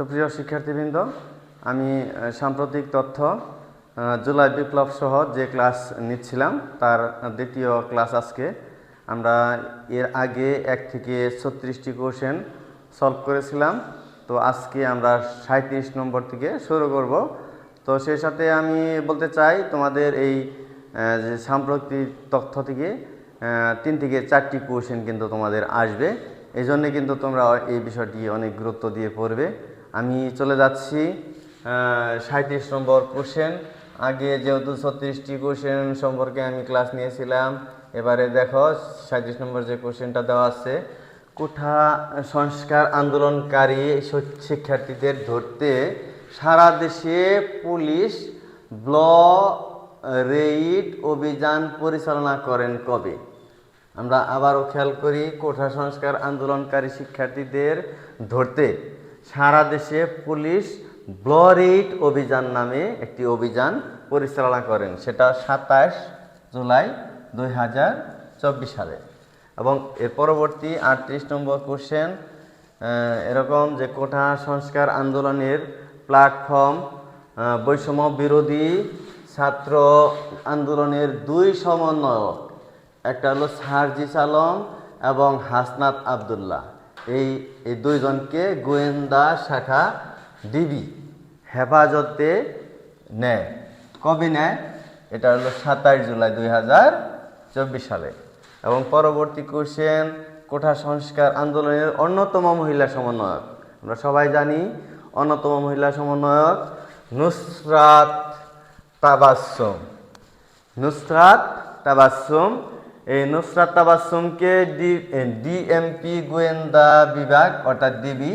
সুপ্রিয় শিক্ষার্থীবৃন্দ, আমি সাম্প্রতিক তথ্য জুলাই বিপ্লব সহ যে ক্লাস নিচ্ছিলাম তার দ্বিতীয় ক্লাস আজকে। আমরা এর আগে 1 থেকে 36টি কোশ্চেন সলভ করেছিলাম। তো আজকে আমরা 37 নম্বর থেকে শুরু করব। তো সেই সাথে আমি বলতে চাই, তোমাদের এই যে সাম্প্রতিক তথ্য থেকে 3 থেকে 4টি কোশ্চেন কিন্তু তোমাদের আসবে। এই জন্য কিন্তু তোমরা এই বিষয়টি অনেক গুরুত্ব দিয়ে পড়বে। আমি চলে যাচ্ছি 37 নম্বর কোশ্চেন। আগে যেহেতু 36টি কোশ্চেন সম্পর্কে আমি ক্লাস নিয়েছিলাম, এবারে দেখো 37 নম্বর যে কোশ্চেনটা দেওয়া আছে, কোঠা সংস্কার আন্দোলনকারী শিক্ষার্থীদের ধরতে সারা দেশে পুলিশ রেইড অভিযান পরিচালনা করেন কবে? আমরা আবারও খেয়াল করি, কোঠা সংস্কার আন্দোলনকারী শিক্ষার্থীদের ধরতে সারা দেশে পুলিশ রেইড অভিযান নামে একটি অভিযান পরিচালনা করেন, সেটা 27 জুলাই 2024 সালে। এবং এর পরবর্তী 38 নম্বর কোশ্চেন এরকম যে কোঠা সংস্কার আন্দোলনের প্ল্যাটফর্ম বৈষম্য বিরোধী ছাত্র আন্দোলনের 2 সমন্বয়ক, একটা হলো সার্জিস আলম এবং হাসনাত আবদুল্লাহ, এই দুইজনকে গোয়েন্দা শাখা ডিবি হেফাজতে নেয়। কবে নেয়? এটা হলো 27 জুলাই 2024 সালে। এবং পরবর্তী কোশ্চেন, কোঠা সংস্কার আন্দোলনের অন্যতম মহিলা সমন্বয়ক, আমরা সবাই জানি অন্যতম মহিলা সমন্বয়ক নুসরাত তাবাসসুম। এই নুসরাত তাবাসসুমকে ডিএমপি গোয়েন্দা বিভাগ অর্থাৎ ডিবি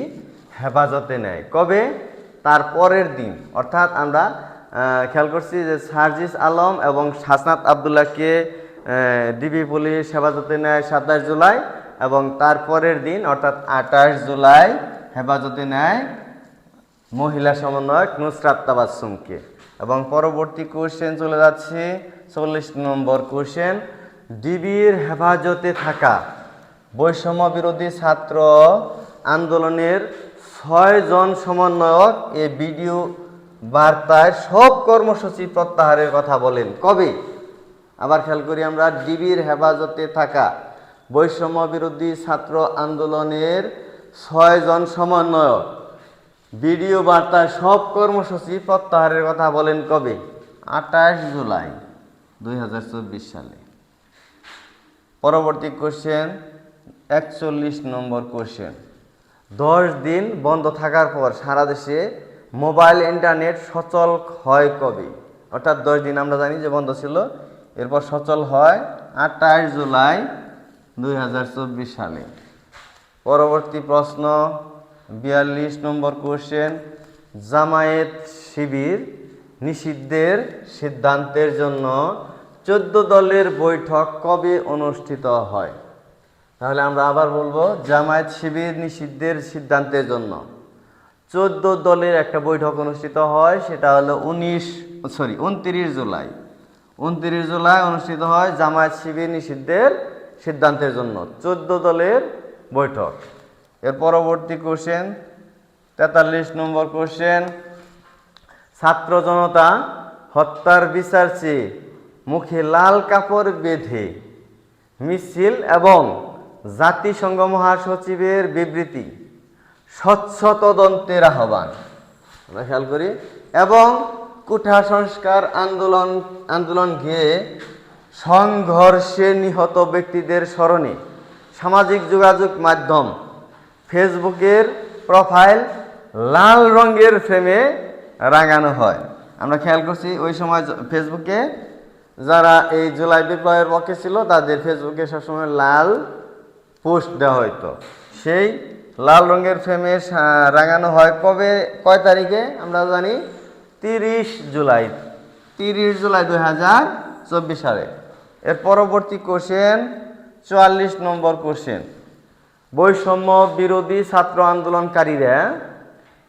হেফাজতে নেয়। কবে? তার পরের দিন। অর্থাৎ আমরা খেয়াল করছি যে সার্জিস আলম এবং হাসনাত আবদুল্লাহকে ডিবি পুলিশ হেফাজতে নেয় 27 জুলাই, এবং তার পরের দিন অর্থাৎ 28 জুলাই হেফাজতে নেয় মহিলা সমন্বয়ক নুসরাত তাবাসসুমকে। এবং পরবর্তী কোশ্চেন চলে যাচ্ছে 40 নম্বর কোশ্চেন, ডিবির হেফাজতে থাকা বৈষম্য বিরোধী ছাত্র আন্দোলনের 6 জন সমন্বয়ক এই ভিডিও বার্তায় সব কর্মসূচি প্রত্যাহারের কথা বলেন কবে? আবার খেয়াল করি আমরা, ডিবির হেফাজতে থাকা বৈষম্য বিরোধী ছাত্র আন্দোলনের 6 জন সমন্বয়ক ভিডিও বার্তায় সব কর্মসূচি প্রত্যাহারের কথা বলেন কবে? 28 জুলাই 2024 সালে। পরবর্তী কোশ্চেন 41 নম্বর কোশ্চেন, 10 দিন বন্ধ থাকার পর সারা দেশে মোবাইল ইন্টারনেট সচল হয় কবে? অর্থাৎ 10 দিন আমরা জানি যে বন্ধ ছিল, এরপর সচল হয় 28 জুলাই 2024 সালে। পরবর্তী প্রশ্ন 42 নম্বর কোশ্চেন, জামায়াত শিবির নিষিদ্ধের সিদ্ধান্তের জন্য 14 দলের বৈঠক কবে অনুষ্ঠিত হয়? তাহলে আমরা আবার বলবো, জামায়াত শিবির নিষিদ্ধের সিদ্ধান্তের জন্য 14 দলের একটা বৈঠক অনুষ্ঠিত হয়, সেটা হলো 29 জুলাই 29 জুলাই অনুষ্ঠিত হয় জামায়াত শিবির নিষিদ্ধের সিদ্ধান্তের জন্য 14 দলের বৈঠক। এর পরবর্তী কোশ্চেন 43 নম্বর কোশ্চেন, ছাত্র জনতা হত্যার বিচার চেয়ে মুখে লাল কাপড় বেঁধে মিছিল এবং জাতিসংঘ মহাসচিবের বিবৃতি, স্বচ্ছ তদন্তের আহ্বান, আমরা খেয়াল করি, এবং কোঠা সংস্কার আন্দোলন ঘিরে সংঘর্ষে নিহত ব্যক্তিদের স্মরণে সামাজিক যোগাযোগ মাধ্যম ফেসবুকের প্রোফাইল লাল রঙের ফ্রেমে রাঙানো হয়। আমরা খেয়াল করছি ওই সময় ফেসবুকে যারা এই জুলাই বিপ্লবের পক্ষে ছিল তাদের ফেসবুকে সবসময় লাল পোস্ট দেওয়া হয়তো, সেই লাল রঙের ফ্রেমে রাঙানো হয় কবে, কয় তারিখে? আমরা জানি 30 জুলাই 2024 সালে। এর পরবর্তী কোশ্চেন 44 নম্বর কোশ্চেন, বৈষম্য বিরোধী ছাত্র আন্দোলনকারীরা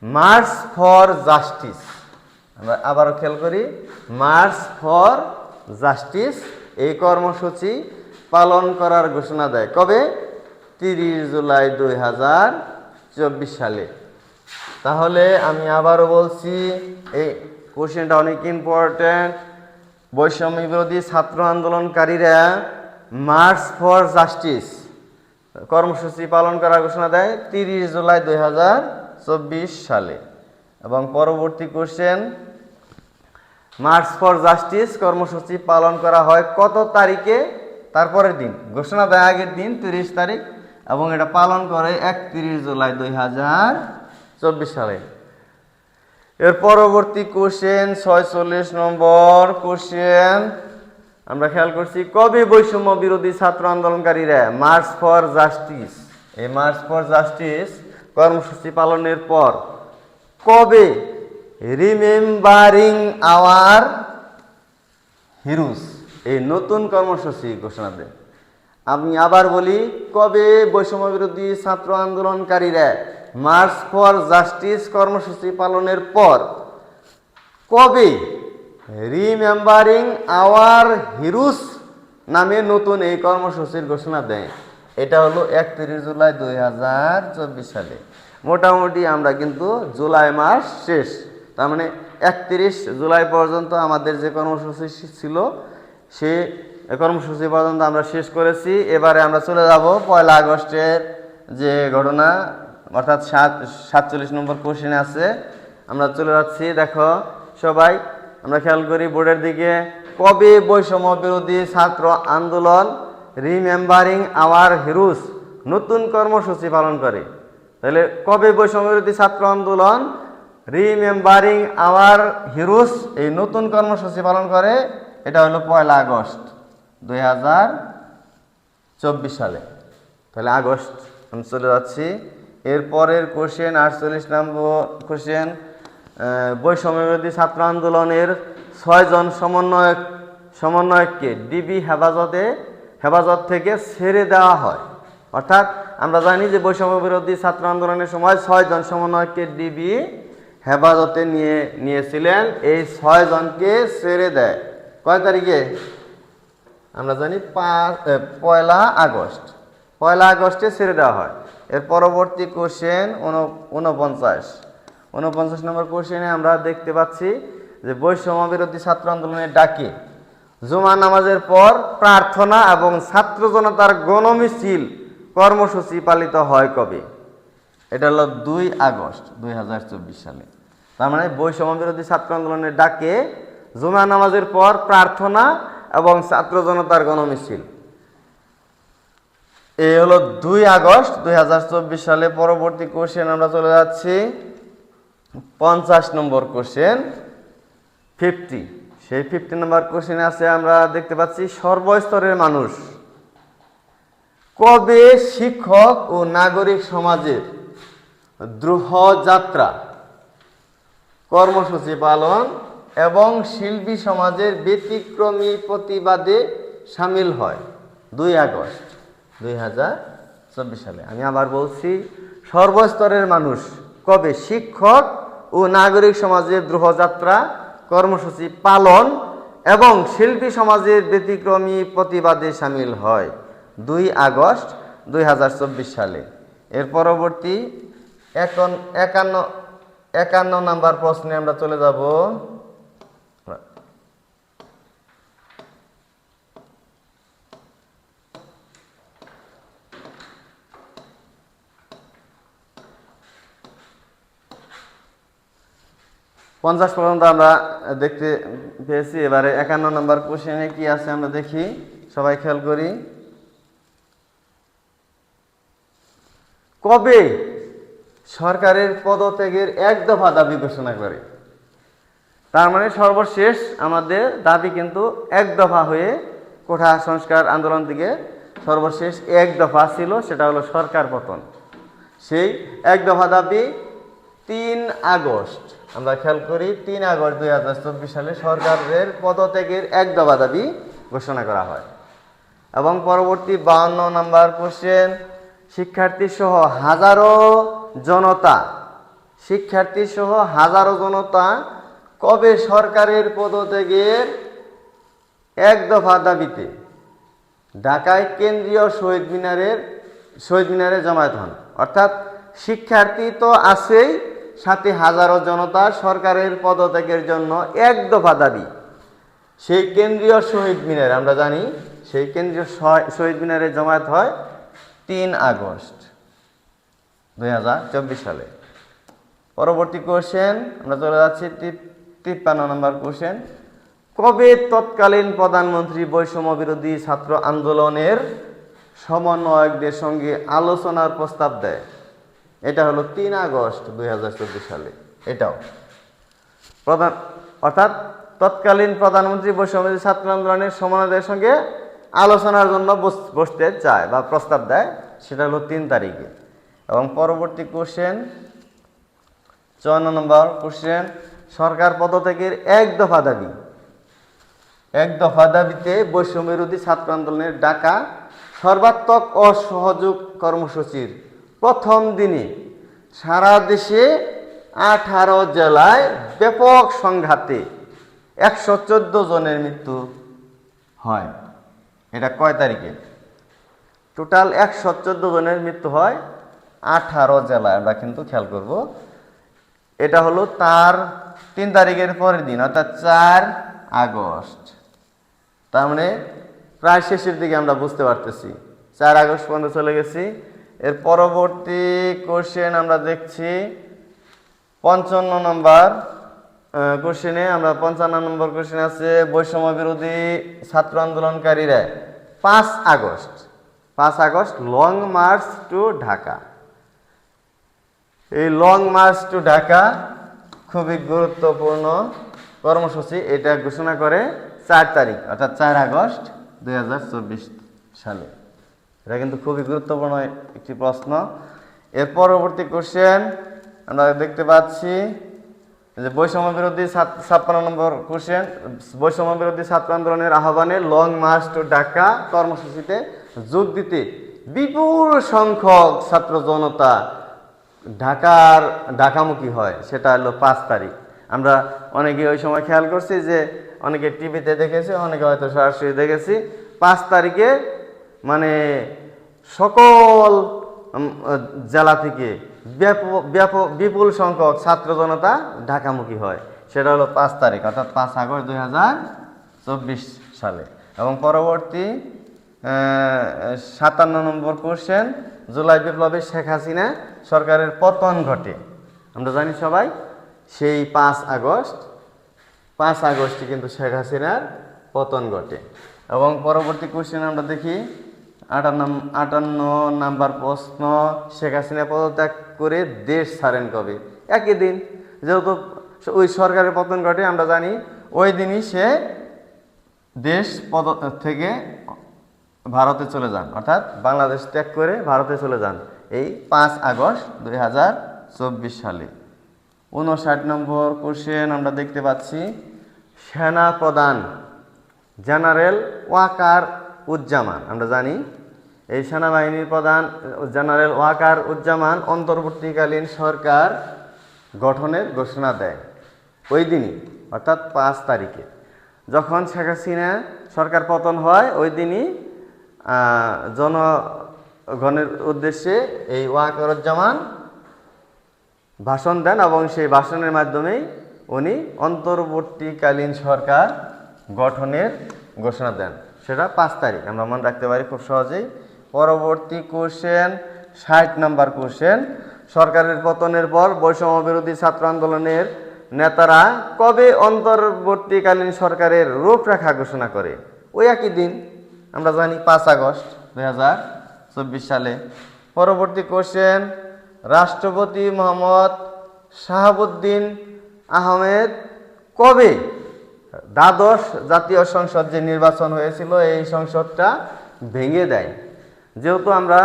মার্চ ফর জাস্টিস, আমরা আবারও খেয়াল করি, মার্চ ফর জাস্টিস এই কর্মসূচি পালন করার ঘোষণা দেয় কবে? 30 জুলাই 2024 সালে। তাহলে আমি আবারও বলছি, এই কোশ্চেনটা অনেক ইম্পর্টেন্ট। বৈষম্য বিরোধী ছাত্র আন্দোলনকারীরা মার্চ ফর জাস্টিস কর্মসূচি পালন করার ঘোষণা দেয় 30 জুলাই 2024 সালে। এবং পরবর্তী কোশ্চেন, মার্চ ফর জাস্টিস কর্মসূচি পালন করা হয় কত তারিখে? তারপরের দিন, ঘোষণা দেয় আগের দিন 30 তারিখ, এবং এটা পালন করে 31 জুলাই 2024 সালে। এর পরবর্তী কোশ্চেন 46 নম্বর কোশ্চেন, আমরা খেয়াল করছি কবে বৈষম্য বিরোধী ছাত্র আন্দোলনকারীরা মার্চ ফর জাস্টিস, এই মার্চ ফর জাস্টিস কর্মসূচি পালনের পর কবে রিমেম্বারিং আওয়ার হিরোস এই নতুন কর্মসূচি ঘোষণা দেয়? আমি আবার বলি, কবে বৈষম্য বিরোধী ছাত্র আন্দোলনকারীরা মার্চ ফর জাস্টিস কর্মসূচি পালনের পর কবে রিমেম্বারিং আওয়ার হিরোস নামে নতুন এই কর্মসূচির ঘোষণা দেয়? এটা হলো 31 জুলাই 2024 সালে। মোটামুটি আমরা কিন্তু জুলাই মাস শেষ, তার মানে 31 জুলাই পর্যন্ত আমাদের যে কর্মসূচি ছিল সে কর্মসূচি পর্যন্ত আমরা শেষ করেছি। এবারে আমরা চলে যাব 1 আগস্টের যে ঘটনা, অর্থাৎ 47 নম্বর কোশ্চেনে আছে, আমরা চলে যাচ্ছি। দেখো সবাই, আমরা খেয়াল করি বোর্ডের দিকে, কবে বৈষম্য বিরোধী ছাত্র আন্দোলন রিমেম্বারিং আওয়ার হিরোস নতুন কর্মসূচি পালন করে? তাহলে কবে বৈষম্য বিরোধী ছাত্র আন্দোলন রিমেম্বারিং আওয়ার হিরোস এই নতুন কর্মসূচি পালন করে? এটা হলো 1 আগস্ট 2024 সালে। তাহলে আগস্ট আমি চলে যাচ্ছি। এরপরের কোশ্চেন 48 নম্বর কোশ্চেন, বৈষম্য বিরোধী ছাত্র আন্দোলনের 6 জন সমন্বয়ককে ডিবি হেফাজত থেকে ছেড়ে দেওয়া হয়। অর্থাৎ আমরা জানি যে বৈষম্য বিরোধী ছাত্র আন্দোলনের সময় 6 জন সমন্বয়ককে ডিবি হেফাজতে নিয়েছিলেন। এই 6 জনকে ছেড়ে দেয় কয় তারিখে? আমরা জানি 1 আগস্ট। 1 আগস্টে ছেড়ে দেওয়া হয়। এর পরবর্তী কোশ্চেন 49 নম্বর কোশ্চেনে আমরা দেখতে পাচ্ছি যে বৈষম্য বিরোধী ছাত্র আন্দোলনের ডাকে জুমা নামাজের পর প্রার্থনা এবং ছাত্র জনতার গণমিছিল কর্মসূচি পালিত হয় কবে? এটা হলো 2 আগস্ট 2024 সালে। তার মানে বৈষম্য বিরোধী ছাত্র আন্দোলনের ডাকে জুমা নামাজের পর প্রার্থনা এবং ছাত্র জনতার গণমিছিল, এই হলো 2 আগস্ট 2024 সালে। পরবর্তী কোশ্চেন আমরা চলে যাচ্ছি 50 নম্বর কোশ্চেন 50। সেই 50 নম্বর কোশ্চেনে আছে, আমরা দেখতে পাচ্ছি সর্বস্তরের মানুষ কবে শিক্ষক ও নাগরিক সমাজের দ্রোহ যাত্রা কর্মসূচি পালন এবং শিল্পী সমাজের ব্যতিক্রমী প্রতিবাদে সামিল হয়? 2 আগস্ট 2024 সালে। আমি আবার বলছি, সর্বস্তরের মানুষ কবে শিক্ষক ও নাগরিক সমাজের দ্রোহযাত্রা কর্মসূচি পালন এবং শিল্পী সমাজের ব্যতিক্রমী প্রতিবাদে সামিল হয়? 2 আগস্ট 2024 সালে। এর পরবর্তী 51 নাম্বার প্রশ্নে আমরা চলে যাব। পঞ্চাশ পর্যন্ত আমরা দেখতে পেয়েছি। এবারে 51 নম্বর কোশ্চেনে কি আছে আমরা দেখি, সবাই খেয়াল করি। কবে সরকারের পদত্যাগের 1 দফা দাবি ঘোষণা করে? তার মানে সর্বশেষ আমাদের দাবি কিন্তু 1 দফা হয়ে কোঠা সংস্কার আন্দোলন থেকে সর্বশেষ 1 দফা ছিল, সেটা হলো সরকার পতন। সেই 1 দফা দাবি 3 আগস্ট, আমরা খেয়াল করি 3 আগস্ট 2024 সালে সরকারের পদত্যাগের 1 দফা দাবি ঘোষণা করা হয়। এবং পরবর্তী 52 নম্বর কোশ্চেন, শিক্ষার্থী সহ হাজারো জনতা কবে সরকারের পদত্যাগের 1 দফা দাবিতে ঢাকায় কেন্দ্রীয় শহীদ মিনারে জমায়েত হন? অর্থাৎ শিক্ষার্থী তো আছেই, সাথে হাজারো জনতা সরকারের পদত্যাগের জন্য এক দফা দাবি। সেই কেন্দ্রীয় শহীদ মিনার আমরা জানি, সেই কেন্দ্রীয় শহীদ মিনারে জমায়েত হয় 3 আগস্ট 2024 সালে। পরবর্তী কোশ্চেন আমরা চলে যাচ্ছি 53 নম্বর কোশ্চেন। কবে তৎকালীন প্রধানমন্ত্রী বৈষম্য বিরোধী ছাত্র আন্দোলনের সমন্বয়কদের সঙ্গে আলোচনার প্রস্তাব দেয়? এটা হলো 3 আগস্ট 2024 সালে। এটাও অর্থাৎ তৎকালীন প্রধানমন্ত্রী বৈষম্য বিরোধী ছাত্র আন্দোলনের সমন্বয়কদের সঙ্গে আলোচনার জন্য বসতে চায় বা প্রস্তাব দেয়, সেটা হলো 3 তারিখে। এবং পরবর্তী কোশ্চেন 54 নম্বর কোশ্চেন। সরকার পদত্যাগের এক দফা দাবি। এক দফা দাবিতে বৈষম্য বিরোধী ছাত্র আন্দোলনের ডাকা সর্বাত্মক অসহযোগ কর্মসূচির প্রথম দিনে সারা দেশে 18 জেলায় ব্যাপক সংঘাতে 114 জনের মৃত্যু হয়। এটা কয় তারিখে? টোটাল 114 জনের মৃত্যু হয় 18 জেলায়। আমরা কিন্তু খেয়াল করব, এটা হলো তার 3 তারিখের পরের দিন, অর্থাৎ 4 আগস্ট। তার মানে প্রায় শেষের দিকে আমরা বুঝতে পারতেছি, 4 আগস্ট পর্যন্ত চলে গেছি। এর পরবর্তী কোশ্চেন আমরা দেখছি 55 নম্বর কোশ্চেনে। আমরা 55 নম্বর কোশ্চেন আছে, বৈষম্য বিরোধী ছাত্র আন্দোলনকারীরা 5 August long march to Dhaka. এই লং মার্চ টু ঢাকা খুবই গুরুত্বপূর্ণ কর্মসূচি। এটা ঘোষণা করে 4 তারিখ, অর্থাৎ 4 আগস্ট 2024 সালে। এটা কিন্তু খুবই গুরুত্বপূর্ণ একটি প্রশ্ন। এর পরবর্তী কোশ্চেন আমরা দেখতে পাচ্ছি যে বৈষম্য বিরোধী 56 নম্বর কোশ্চেন। বৈষম্য বিরোধী ছাত্র আন্দোলনের আহ্বানে লং মার্চ টু ঢাকা কর্মসূচিতে যোগ দিতে বিপুল সংখ্যক ছাত্র জনতা ঢাকামুখী হয়, সেটা হলো 5 তারিখ। আমরা অনেকে ওই সময় খেয়াল করছি যে অনেকে টিভিতে দেখেছে, অনেকে হয়তো সরাসরি দেখেছি। 5 তারিখে মানে সকল জেলা থেকে বিপুল সংখ্যক ছাত্র জনতা ঢাকামুখী হয়, সেটা হলো 5 তারিখ, অর্থাৎ 5 আগস্ট 2024 সালে। এবং পরবর্তী 57 নম্বর কোশ্চেন। জুলাই বিপ্লবে শেখ হাসিনা সরকারের পতন ঘটে। আমরা জানি সবাই সেই 5 আগস্টে কিন্তু শেখ হাসিনার পতন ঘটে। এবং পরবর্তী কোশ্চেন আমরা দেখি 58 নাম্বার প্রশ্ন। শেখ হাসিনা পদত্যাগ করে দেশ ছাড়েন কবে? একই দিন, যেহেতু ওই সরকারের পতন ঘটে আমরা জানি, ওই দিনই সে দেশ থেকে ভারতে চলে যান, অর্থাৎ বাংলাদেশ ত্যাগ করে ভারতে চলে যান এই 5 আগস্ট 2024 সালে। 59 নম্বর কোশ্চেন আমরা দেখতে পাচ্ছি, সেনা প্রধান জেনারেল ওয়াকার উজ্জামান। আমরা জানি এই সেনাবাহিনীর প্রধান জেনারেল ওয়াকার উজ্জামান অন্তর্বর্তীকালীন সরকার গঠনের ঘোষণা দেয় ওই দিনই, অর্থাৎ 5 তারিখে। যখন শেখ হাসিনা সরকার পতন হয় ওই দিনই জনগণের উদ্দেশ্যে এই ওয়াকারুজ্জামান ভাষণ দেন এবং সেই ভাষণের মাধ্যমেই উনি অন্তর্বর্তীকালীন সরকার গঠনের ঘোষণা দেন, সেটা 5 তারিখ। আমরা মনে রাখতে পারি খুব সহজেই। পরবর্তী কোশ্চেন 60 নম্বর কোশ্চেন। সরকারের পতনের পর বৈষম্য বিরোধী ছাত্র আন্দোলনের নেতারা কবে অন্তর্বর্তীকালীন সরকারের রূপরেখা ঘোষণা করে? ওই একই দিন, আমরা জানি 5 আগস্ট 2024 সালে। পরবর্তী কোশ্চেন, রাষ্ট্রপতি মোহাম্মদ শাহাবুদ্দিন আহমেদ কবে দ্বাদশ জাতীয় সংসদ যে নির্বাচন হয়েছিল এই সংসদটা ভেঙে দেয়? যেহেতু আমরা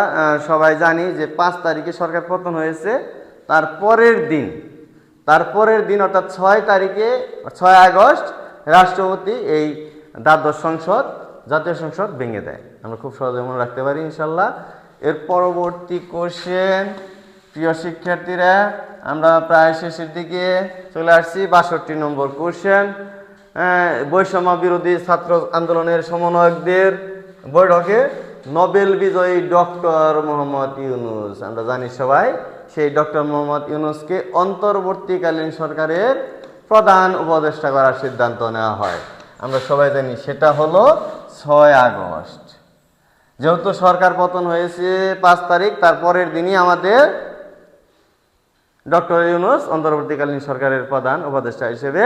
সবাই জানি যে 5 তারিখে সরকার পতন হয়েছে, তার পরের দিন অর্থাৎ 6 আগস্ট রাষ্ট্রপতি এই দ্বাদশ জাতীয় সংসদ ভেঙে দেয়। আমরা খুব সহজে মনে রাখতে পারি ইনশাল্লাহ। এর পরবর্তী কোশ্চেন, প্রিয় শিক্ষার্থীরা আমরা প্রায় শেষের দিকে চলে আসছি। 62 নম্বর কোশ্চেন, বৈষম্য বিরোধী ছাত্র আন্দোলনের সমন্বয়কদের বৈঠকে নোবেল বিজয়ী ডক্টর মোহাম্মদ ইউনূস। আমরা জানি সবাই সেই ডক্টর মোহাম্মদ ইউনূসকে অন্তর্বর্তীকালীন সরকারের প্রধান উপদেষ্টা করার সিদ্ধান্ত নেওয়া হয়। আমরা সবাই জানি সেটা হলো 6 আগস্ট। যেহেতু সরকার পতন হয়েছে 5 তারিখ, তারপরের দিনই আমাদের ডক্টর ইউনূস অন্তর্বর্তীকালীন সরকারের প্রধান উপদেষ্টা হিসেবে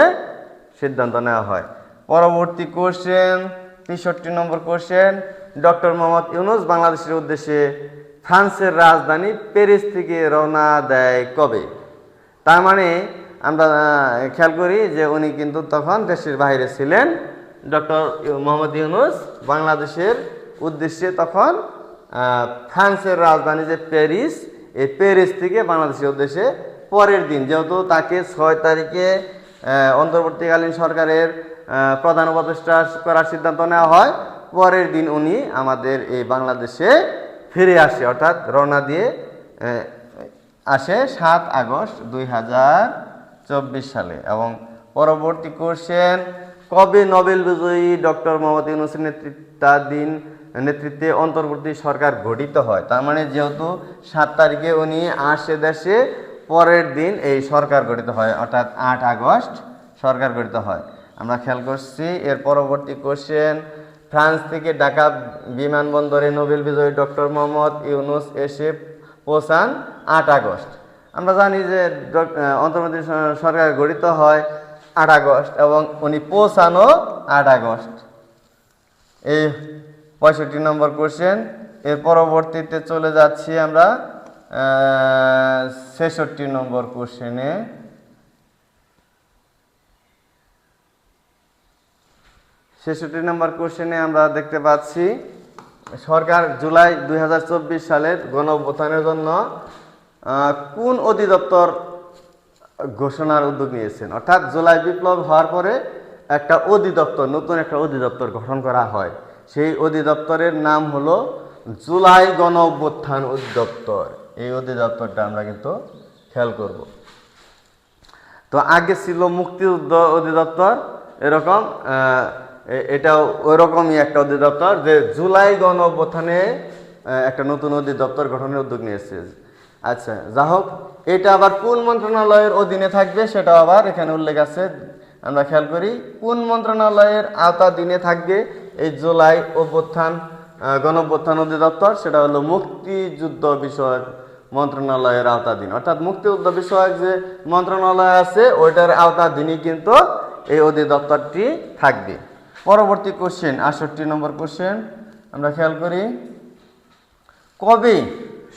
সিদ্ধান্ত নেওয়া হয়। পরবর্তী কোশ্চেন, 63 নম্বর কোশ্চেন, ডক্টর মোহাম্মদ ইউনূস বাংলাদেশের উদ্দেশ্যে ফ্রান্সের রাজধানী প্যারিস থেকে রওনা দেয় কবে? তার মানে আমরা খেয়াল করি যে উনি কিন্তু তখন দেশের বাইরে ছিলেন। ডক্টর মোহাম্মদ ইউনূস বাংলাদেশের উদ্দেশ্যে তখন ফ্রান্সের রাজধানী যে প্যারিস, এই প্যারিস থেকে বাংলাদেশের উদ্দেশ্যে পরের দিন, যেহেতু তাকে 6 তারিখে অন্তর্বর্তীকালীন সরকারের প্রধান উপদেষ্টা করার সিদ্ধান্ত নেওয়া হয়, পরের দিন উনি আমাদের এই বাংলাদেশে ফিরে আসে, অর্থাৎ রওনা দিয়ে আসে 7 আগস্ট 2024 সালে। এবং পরবর্তী কোশ্চেন, কবে নোবেল বিজয়ী ডক্টর মোহাম্মদ ইউনূসের নেতৃত্বে অন্তর্বর্তী সরকার গঠিত হয়? তার মানে যেহেতু 7 তারিখে উনি আসে দেশে, পরের দিন এই সরকার গঠিত হয়, অর্থাৎ 8 আগস্ট সরকার গঠিত হয়। আমরা খেয়াল করছি। এর পরবর্তী কোশ্চেন, ফ্রান্স থেকে ঢাকা বিমানবন্দরে নোবেল বিজয়ী ডক্টর মোহাম্মদ ইউনূস এসে পৌঁছান 8 আগস্ট। আমরা জানি যে অন্তর্বর্তী সরকার গঠিত হয় 8 আগস্ট এবং উনি পৌঁছানো 8 আগস্ট। এই 65 নম্বর কোশ্চেন। এর পরবর্তীতে চলে যাচ্ছি আমরা 66 নম্বর কোশ্চেনে। 66 নম্বর কোশ্চেনে আমরা দেখতে পাচ্ছি সরকার জুলাই 2024 সালের গণঅভ্যুত্থানের জন্য কোন অধিদপ্তর ঘোষণার উদ্যোগ নিয়েছেন? অর্থাৎ জুলাই বিপ্লব হওয়ার পরে একটা অধিদপ্তর, নতুন একটা অধিদপ্তর গঠন করা হয়। সেই অধিদপ্তরের নাম হলো জুলাই গণঅভ্যুত্থান অধিদপ্তর। এই অধিদপ্তরটা আমরা কিন্তু খেয়াল করব। তো আগে ছিল মুক্তিযুদ্ধ অধিদপ্তর, এরকম এটাও ওইরকমই একটা অধিদপ্তর, যে জুলাই গণঅভ্যুত্থানে একটা নতুন অধিদপ্তর গঠনের উদ্যোগ নিয়েছে। আচ্ছা, যা হোক, এটা আবার কোন মন্ত্রণালয়ের অধীনে থাকবে সেটাও আবার এখানে উল্লেখ আছে। আমরা খেয়াল করি কোন মন্ত্রণালয়ের আওতাধীনে থাকবে এই জুলাই গণঅভ্যুত্থান অধিদপ্তর, সেটা হলো মুক্তিযুদ্ধ বিষয়ক মন্ত্রণালয়ের আওতাধীন। অর্থাৎ মুক্তিযুদ্ধ বিষয়ক যে মন্ত্রণালয় আছে ওইটার আওতাধীনই কিন্তু এই অধিদপ্তরটি থাকবে। পরবর্তী কোশ্চেন, 68 নম্বর কোশ্চেন, আমরা খেয়াল করি কবে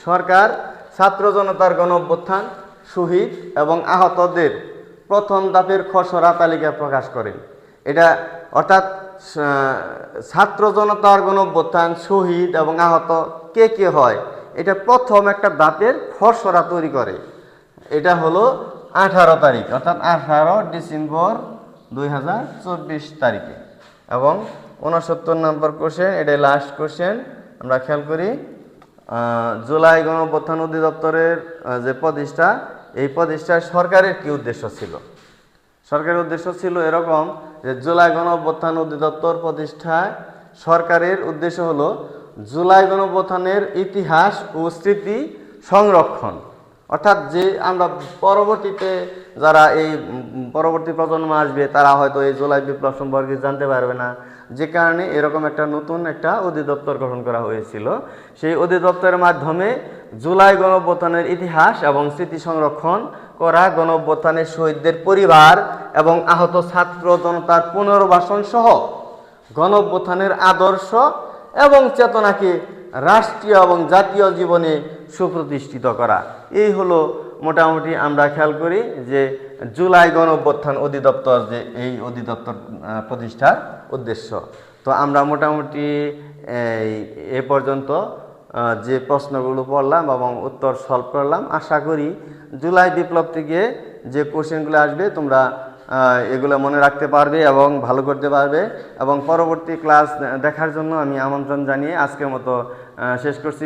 সরকার ছাত্র জনতার গণঅভ্যুত্থান, শহীদ এবং আহতদের প্রথম ধাপের খসড়া তালিকা প্রকাশ করে? এটা অর্থাৎ ছাত্র জনতার গণঅভ্যুত্থান, শহীদ এবং আহত কে কে হয়, এটা প্রথম একটা ধাপের খসড়া তৈরি করে। এটা হলো 18 তারিখ, অর্থাৎ 18 ডিসেম্বর 2024 তারিখে। এবং 69 নম্বর কোশ্চেন, এটাই লাস্ট কোশ্চেন। আমরা খেয়াল করি জুলাই গণঅভ্যুত্থান অধিদপ্তরের যে প্রতিষ্ঠা, এই প্রতিষ্ঠায় সরকারের কি উদ্দেশ্য ছিল? সরকারের উদ্দেশ্য ছিল এরকম যে জুলাই গণঅভ্যুত্থান অধিদপ্তর প্রতিষ্ঠায় সরকারের উদ্দেশ্য হলো জুলাই গণঅভ্যুত্থানের ইতিহাস ও স্মৃতি সংরক্ষণ। অর্থাৎ যে আমরা পরবর্তীতে যারা এই পরবর্তী প্রজন্ম আসবে তারা হয়তো এই জুলাই বিপ্লব সম্পর্কে জানতে পারবে না, যে কারণে এরকম একটা নতুন একটা অধিদপ্তর গঠন করা হয়েছিল। সেই অধিদপ্তরের মাধ্যমে জুলাই গণঅভ্যুত্থানের ইতিহাস এবং স্মৃতি সংরক্ষণ করা, গণঅভ্যুত্থানের শহীদদের পরিবার এবং আহত ছাত্র জনতার পুনর্বাসন সহ গণঅভ্যুত্থানের আদর্শ এবং চেতনাকে রাষ্ট্রীয় এবং জাতীয় জীবনে সুপ্রতিষ্ঠিত করা। এই হলো মোটামুটি আমরা খেয়াল করি যে জুলাই গণঅভ্যুত্থান অধিদপ্তর, যে এই অধিদপ্তর প্রতিষ্ঠার উদ্দেশ্য। তো আমরা মোটামুটি এ পর্যন্ত যে প্রশ্নগুলো পড়লাম এবং উত্তর সলভ করলাম। আশা করি জুলাই বিপ্লব থেকে যে কোশ্চেনগুলো আসবে তোমরা এগুলো মনে রাখতে পারবে এবং ভালো করতে পারবে। এবং পরবর্তী ক্লাস দেখার জন্য আমি আমন্ত্রণ জানিয়ে আজকের মতো শেষ করছি।